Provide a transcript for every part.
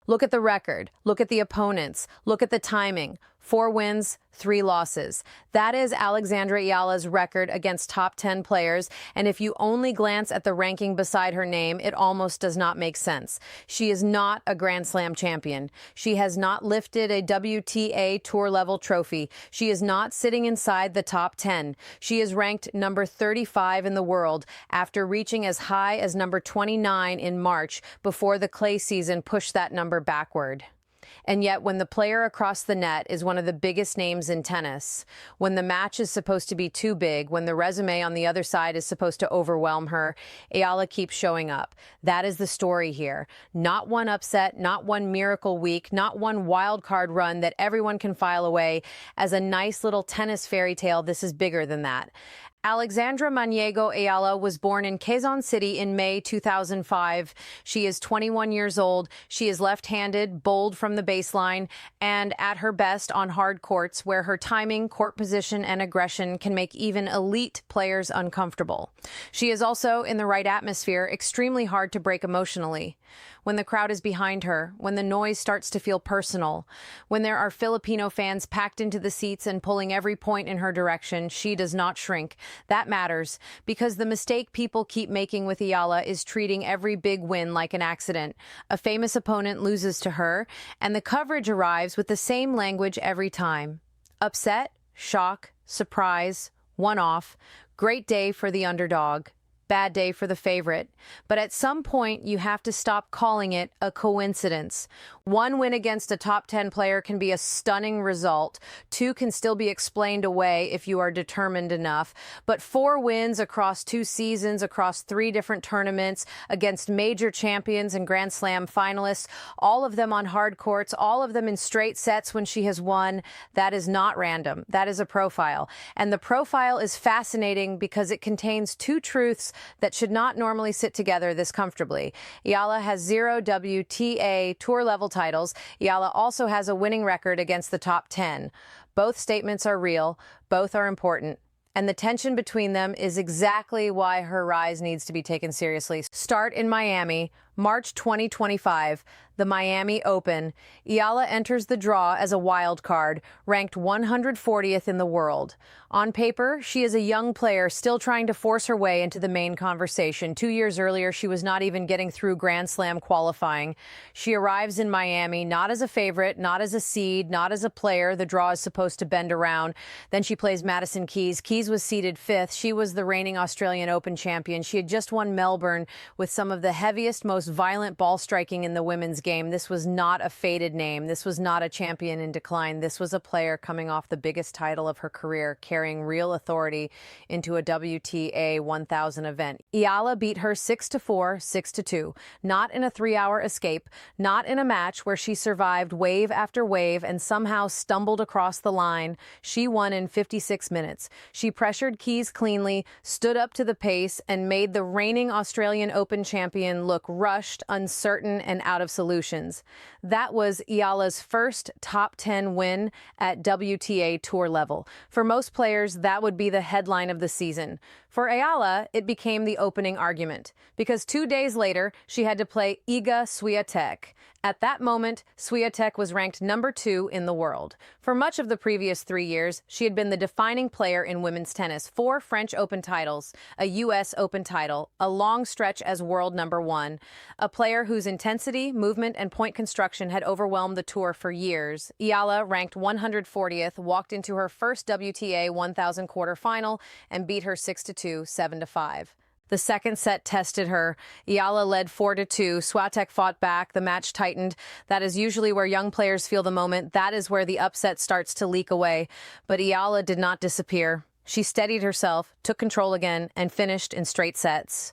Look at the record. Look at the opponents. Look at the timing. 4 wins, 3 losses. That is Alexandra Eala's record against top 10 players, and if you only glance at the ranking beside her name, it almost does not make sense. She is not a Grand Slam champion. She has not lifted a WTA Tour-level trophy. She is not sitting inside the top 10. She is ranked number 35 in the world after reaching as high as number 29 in March before the clay season pushed that number backward. And yet, when the player across the net is one of the biggest names in tennis, when the match is supposed to be too big, when the resume on the other side is supposed to overwhelm her, Eala keeps showing up. That is the story here. Not one upset, not one miracle week, not one wild card run that everyone can file away as a nice little tennis fairy tale. This is bigger than that. Alexandra Maniego Eala was born in Quezon City in May 2005. She is 21 years old. She is left-handed, bold from the baseline, and at her best on hard courts where her timing, court position, and aggression can make even elite players uncomfortable. She is also, in the right atmosphere, extremely hard to break emotionally. When the crowd is behind her, when the noise starts to feel personal, when there are Filipino fans packed into the seats and pulling every point in her direction, she does not shrink. That matters, because the mistake people keep making with Eala is treating every big win like an accident. A famous opponent loses to her, and the coverage arrives with the same language every time. Upset, shock, surprise, one-off, great day for the underdog. Bad day for the favorite. But at some point, you have to stop calling it a coincidence. 1 win against a top 10 player can be a stunning result. 2 can still be explained away if you are determined enough. But 4 wins across 2 seasons, across 3 different tournaments, against major champions and Grand Slam finalists, all of them on hard courts, all of them in straight sets when she has won, that is not random. That is a profile. And the profile is fascinating because it contains 2 truths that should not normally sit together this comfortably. Eala has 0 WTA Tour-level titles. Eala also has a winning record against the top 10. Both statements are real. Both are important. And the tension between them is exactly why her rise needs to be taken seriously. Start in Miami, March 2025, the Miami Open. Eala enters the draw as a wild card, ranked 140th in the world. On paper, she is a young player still trying to force her way into the main conversation. 2 years earlier, she was not even getting through Grand Slam qualifying. She arrives in Miami not as a favorite, not as a seed, not as a player the draw is supposed to bend around. Then she plays Madison Keys. Keys was seeded 5th. She was the reigning Australian Open champion. She had just won Melbourne with some of the heaviest, most violent ball striking in the women's game. This was not a faded name. This was not a champion in decline. This was a player coming off the biggest title of her career, carrying real authority into a WTA 1000 event. Eala beat her 6-4, 6-2. Not in a 3-hour escape, not in a match where she survived wave after wave and somehow stumbled across the line. She won in 56 minutes. She pressured Keys cleanly, stood up to the pace, and made the reigning Australian Open champion look rushed, uncertain, and out of solutions. That was Eala's first top 10 win at WTA Tour level. For most players, that would be the headline of the season. For Eala, it became the opening argument, because 2 days later, she had to play Iga Swiatek. At that moment, Swiatek was ranked number 2 in the world. For much of the previous 3 years, she had been the defining player in women's tennis. 4 French Open titles, a U.S. Open title, a long stretch as world number 1. A player whose intensity, movement, and point construction had overwhelmed the tour for years. Eala, ranked 140th, walked into her first WTA 1000 quarterfinal and beat her 6-2, 7-5. The second set tested her. Eala led 4-2. Swiatek fought back. The match tightened. That is usually where young players feel the moment. That is where the upset starts to leak away. But Eala did not disappear. She steadied herself, took control again, and finished in straight sets.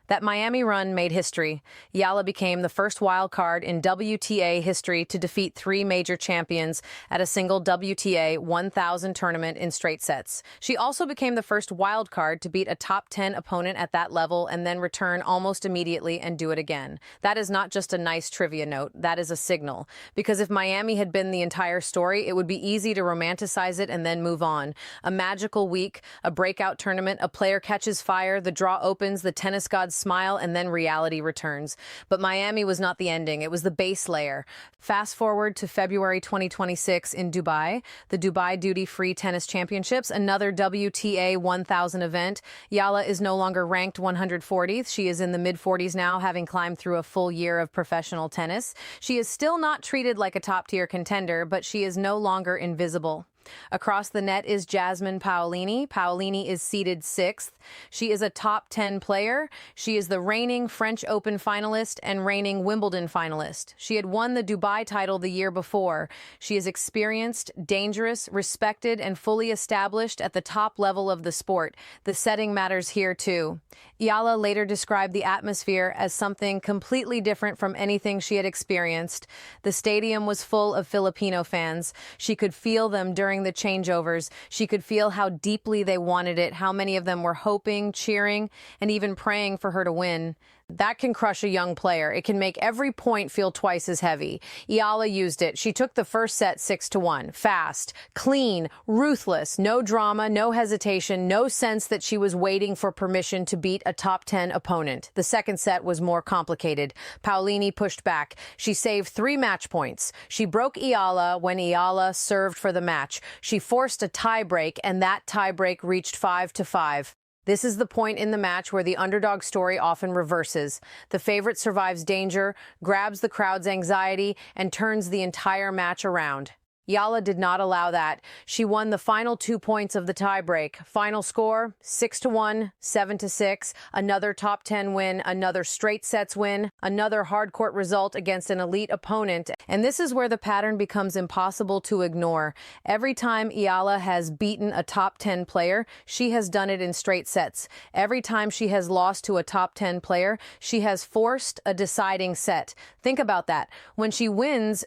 That Miami run made history. Eala became the first wild card in WTA history to defeat 3 major champions at a single WTA 1000 tournament in straight sets. She also became the first wild card to beat a top 10 opponent at that level and then return almost immediately and do it again. That is not just a nice trivia note, that is a signal. Because if Miami had been the entire story, it would be easy to romanticize it and then move on. A magical week, a breakout tournament, a player catches fire, the draw opens, the tennis gods smile, and then reality returns. But Miami was not the ending. It was the base layer. Fast forward to February 2026 in Dubai, the Dubai Duty-Free Tennis Championships, another WTA 1000 event. Eala is no longer ranked 140th. She is in the mid-40s now, having climbed through a full year of professional tennis. She is still not treated like a top-tier contender, but she is no longer invisible. Across the net is Jasmine Paolini. Paolini is seeded 6th. She is a top 10 player. She is the reigning French Open finalist and reigning Wimbledon finalist. She had won the Dubai title the year before. She is experienced, dangerous, respected, and fully established at the top level of the sport. The setting matters here too. Eala later described the atmosphere as something completely different from anything she had experienced. The stadium was full of Filipino fans. She could feel them during the changeovers. She could feel how deeply they wanted it, how many of them were hoping, cheering, and even praying for her to win. That can crush a young player. It can make every point feel twice as heavy. Eala used it. She took the first set 6-1. Fast, clean, ruthless, no drama, no hesitation, no sense that she was waiting for permission to beat a top 10 opponent. The second set was more complicated. Paolini pushed back. She saved 3 match points. She broke Eala when Eala served for the match. She forced a tie-break, and that tie-break reached 5-5. This is the point in the match where the underdog story often reverses. The favorite survives danger, grabs the crowd's anxiety, and turns the entire match around. Eala did not allow that. She won the final 2 points of the tiebreak. Final score, 6-1, 7-6, another top 10 win, another straight sets win, another hard-court result against an elite opponent. And this is where the pattern becomes impossible to ignore. Every time Eala has beaten a top 10 player, she has done it in straight sets. Every time she has lost to a top 10 player, she has forced a deciding set. Think about that. When she wins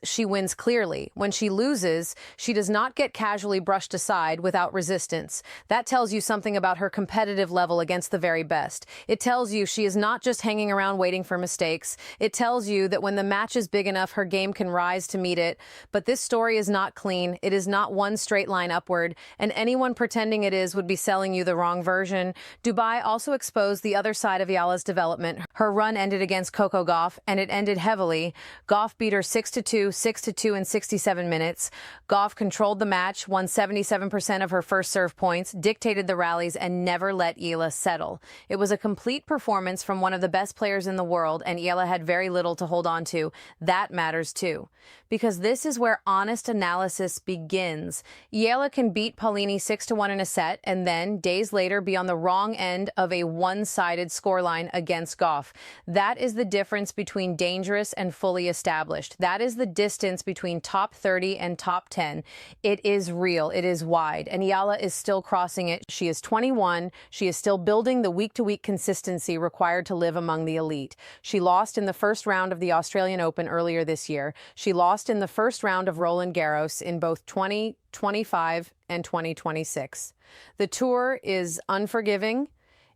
clearly. When she loses, she does not get casually brushed aside without resistance. That tells you something about her competitive level against the very best. It tells you she is not just hanging around waiting for mistakes. It tells you that when the match is big enough, her game can rise to meet it. But this story is not clean. It is not one straight line upward, and anyone pretending it is would be selling you the wrong version. Dubai also exposed the other side of Eala's development. Her run ended against Coco Gauff, and it ended heavily. Gauff beat her 6-2, 6-2 in 67 minutes. Gauff controlled the match, won 77% of her first serve points, dictated the rallies, and never let Eala settle. It was a complete performance from one of the best players in the world, and Eala had very little to hold on to. That matters too. Because this is where honest analysis begins. Eala can beat Paolini 6-1 in a set, and then, days later, be on the wrong end of a one-sided scoreline against Gauff. That is the difference between dangerous and fully established. That is the distance between top 30 and top 10. It is real. It is wide. And Eala is still crossing it. She is 21. She is still building the week-to-week consistency required to live among the elite. She lost in the first round of the Australian Open earlier this year. She lost in the first round of Roland Garros in both 2025 and 2026. The tour is unforgiving.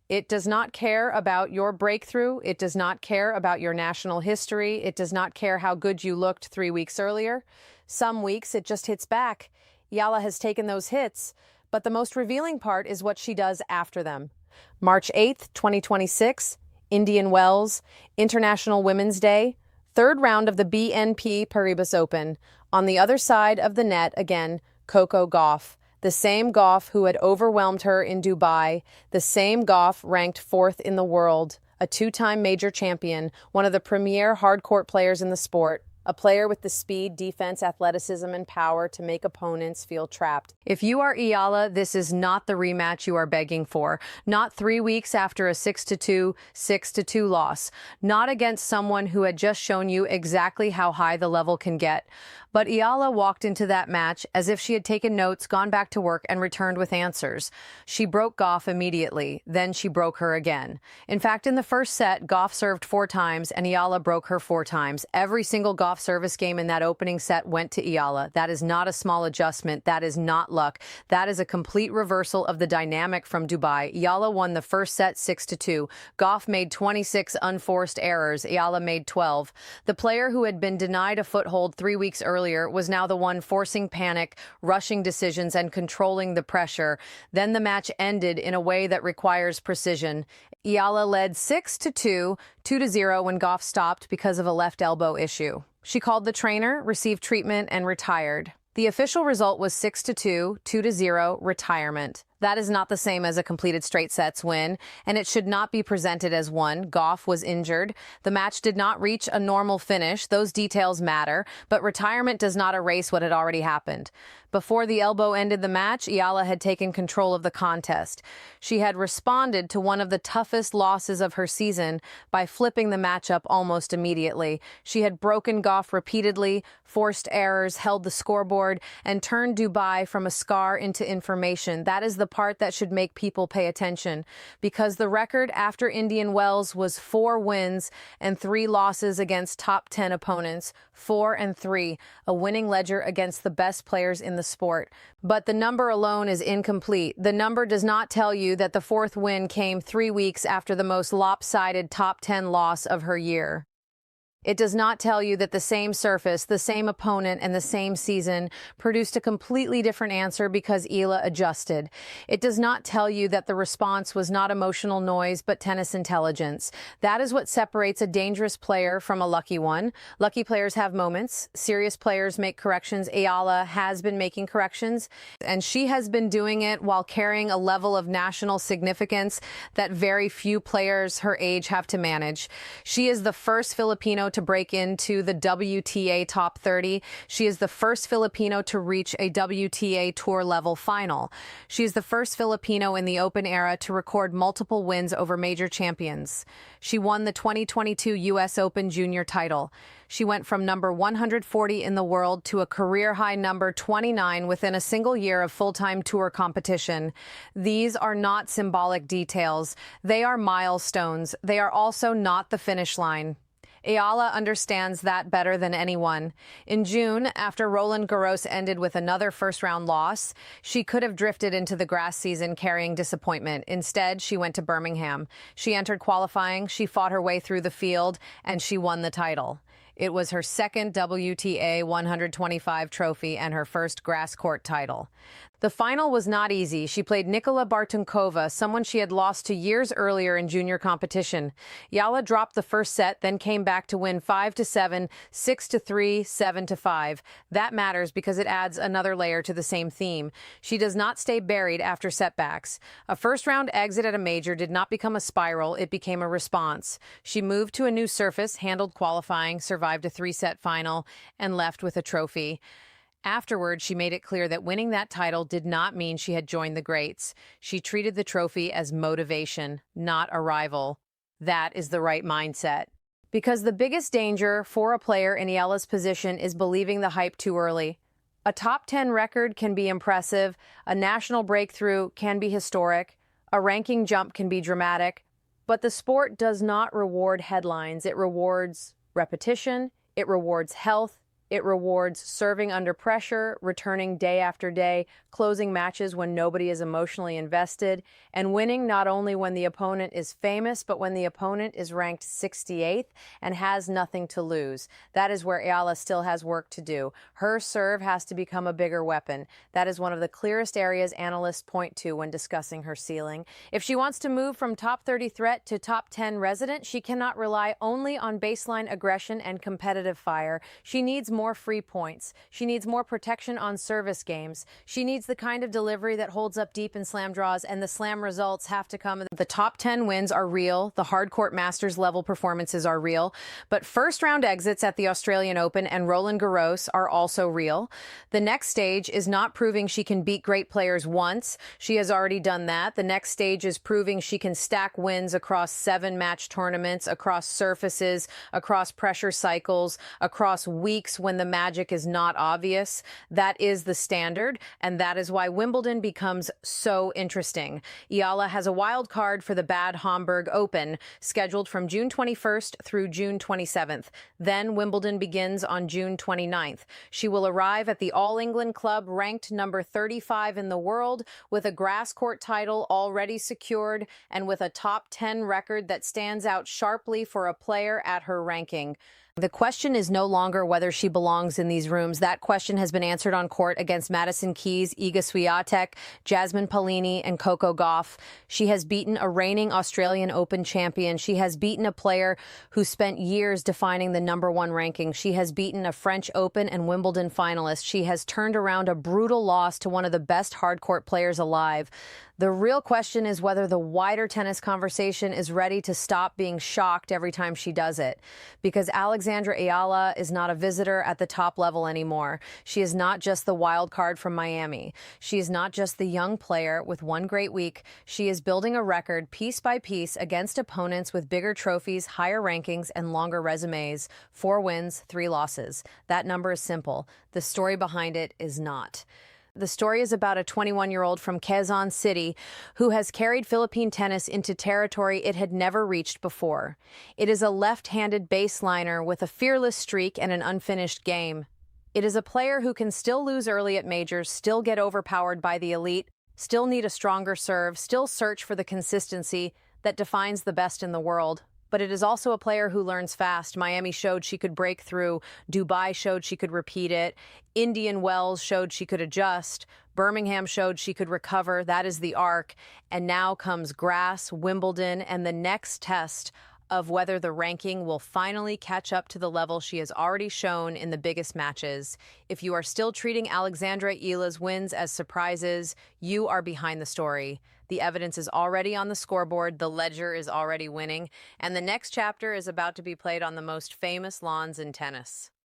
It does not care about your breakthrough. It does not care about your national history. It does not care how good you looked 3 weeks earlier. Some weeks it just hits back. Eala has taken those hits, but the most revealing part is what she does after them. March 8th, 2026, Indian Wells, International Women's Day, 3rd round of the BNP Paribas Open. On the other side of the net, again, Coco Gauff. The same Gauff who had overwhelmed her in Dubai, the same Gauff ranked 4th in the world, a 2-time major champion, one of the premier hard-court players in the sport, a player with the speed, defense, athleticism, and power to make opponents feel trapped. If you are Eala, this is not the rematch you are begging for. Not 3 weeks after a 6-2, 6-2 loss. Not against someone who had just shown you exactly how high the level can get. But Eala walked into that match as if she had taken notes, gone back to work, and returned with answers. She broke Gauff immediately, then she broke her again. In fact, in the first set, Gauff served 4 times, and Eala broke her 4 times. Every single Gauff service game in that opening set went to Eala. That is not a small adjustment. That is not luck. That is a complete reversal of the dynamic from Dubai. Eala won the first set 6-2. Gauff made 26 unforced errors. Eala made 12. The player who had been denied a foothold 3 weeks earlier was now the one forcing panic, rushing decisions, and controlling the pressure. Then the match ended in a way that requires precision. Eala led 6-2, 2-0 when Goff stopped because of a left elbow issue. She called the trainer, received treatment, and retired. The official result was 6-2, 2-0, retirement. That is not the same as a completed straight sets win, and it should not be presented as one. Goff was injured. The match did not reach a normal finish. Those details matter, but retirement does not erase what had already happened. Before the elbow ended the match, Eala had taken control of the contest. She had responded to one of the toughest losses of her season by flipping the matchup almost immediately. She had broken Goff repeatedly, forced errors, held the scoreboard, and turned Dubai from a scar into information. That is the part that should make people pay attention, because the record after Indian Wells was 4 wins and 3 losses against top 10 opponents, 4-3, a winning ledger against the best players in the sport. But the number alone is incomplete. The number does not tell you that the 4th win came 3 weeks after the most lopsided top 10 loss of her year. It does not tell you that the same surface, the same opponent, and the same season produced a completely different answer because Eala adjusted. It does not tell you that the response was not emotional noise, but tennis intelligence. That is what separates a dangerous player from a lucky one. Lucky players have moments. Serious players make corrections. Eala has been making corrections, and she has been doing it while carrying a level of national significance that very few players her age have to manage. She is the first Filipino to break into the WTA top 30. She is the first Filipino to reach a WTA Tour level final. She is the first Filipino in the Open era to record multiple wins over major champions. She won the 2022 U.S. Open Junior title. She went from number 140 in the world to a career-high number 29 within a single year of full-time tour competition. These are not symbolic details. They are milestones. They are also not the finish line. Eala understands that better than anyone. In June, after Roland Garros ended with another first-round loss, she could have drifted into the grass season carrying disappointment. Instead, she went to Birmingham. She entered qualifying, she fought her way through the field, and she won the title. It was her second WTA 125 trophy and her first grass court title. The final was not easy. She played Nicola Bartunkova, someone she had lost to years earlier in junior competition. Eala dropped the first set, then came back to win 5-7, 6-3, 7-5. That matters because it adds another layer to the same theme. She does not stay buried after setbacks. A first-round exit at a major did not become a spiral, it became a response. She moved to a new surface, handled qualifying, survived a 3-set final, and left with a trophy. Afterward, she made it clear that winning that title did not mean she had joined the greats. She treated the trophy as motivation, not a rival. That is the right mindset. Because the biggest danger for a player in Eala's position is believing the hype too early. A top 10 record can be impressive, a national breakthrough can be historic, a ranking jump can be dramatic, but the sport does not reward headlines. It rewards repetition, it rewards health, it rewards serving under pressure, returning day after day, closing matches when nobody is emotionally invested, and winning not only when the opponent is famous, but when the opponent is ranked 68th and has nothing to lose. That is where Eala still has work to do. Her serve has to become a bigger weapon. That is one of the clearest areas analysts point to when discussing her ceiling. If she wants to move from top 30 threat to top 10 resident, she cannot rely only on baseline aggression and competitive fire. She needs more free points. She needs more protection on service games. She needs the kind of delivery that holds up deep in slam draws, and the slam results have to come. The top 10 wins are real. The hardcourt Masters level performances are real. But first round exits at the Australian Open and Roland Garros are also real. The next stage is not proving she can beat great players once. She has already done that. The next stage is proving she can stack wins across 7-match tournaments, across surfaces, across pressure cycles, across weeks when the magic is not obvious. That is the standard, and that is why Wimbledon becomes so interesting. Eala has a wild card for the Bad Homburg Open, scheduled from June 21st through June 27th. Then Wimbledon begins on June 29th. She will arrive at the All England Club ranked number 35 in the world, with a grass court title already secured and with a top 10 record that stands out sharply for a player at her ranking. The question is no longer whether she belongs in these rooms. That question has been answered on court against Madison Keys, Iga Swiatek, Jasmine Paolini, and Coco Gauff. She has beaten a reigning Australian Open champion. She has beaten a player who spent years defining the #1 ranking. She has beaten a French Open and Wimbledon finalist. She has turned around a brutal loss to one of the best hardcourt players alive. The real question is whether the wider tennis conversation is ready to stop being shocked every time she does it. Because Alexandra Eala is not a visitor at the top level anymore. She is not just the wild card from Miami. She is not just the young player with one great week. She is building a record piece by piece against opponents with bigger trophies, higher rankings, and longer resumes. 4 wins, 3 losses. That number is simple. The story behind it is not. The story is about a 21-year-old from Quezon City who has carried Philippine tennis into territory it had never reached before. It is a left-handed baseliner with a fearless streak and an unfinished game. It is a player who can still lose early at majors, still get overpowered by the elite, still need a stronger serve, still search for the consistency that defines the best in the world. But it is also a player who learns fast. Miami showed she could break through. Dubai showed she could repeat it. Indian Wells showed she could adjust. Birmingham showed she could recover. That is the arc. And now comes grass, Wimbledon, and the next test of whether the ranking will finally catch up to the level she has already shown in the biggest matches. If you are still treating Alexandra Eala's wins as surprises, you are behind the story. The evidence is already on the scoreboard, the ledger is already winning, and the next chapter is about to be played on the most famous lawns in tennis.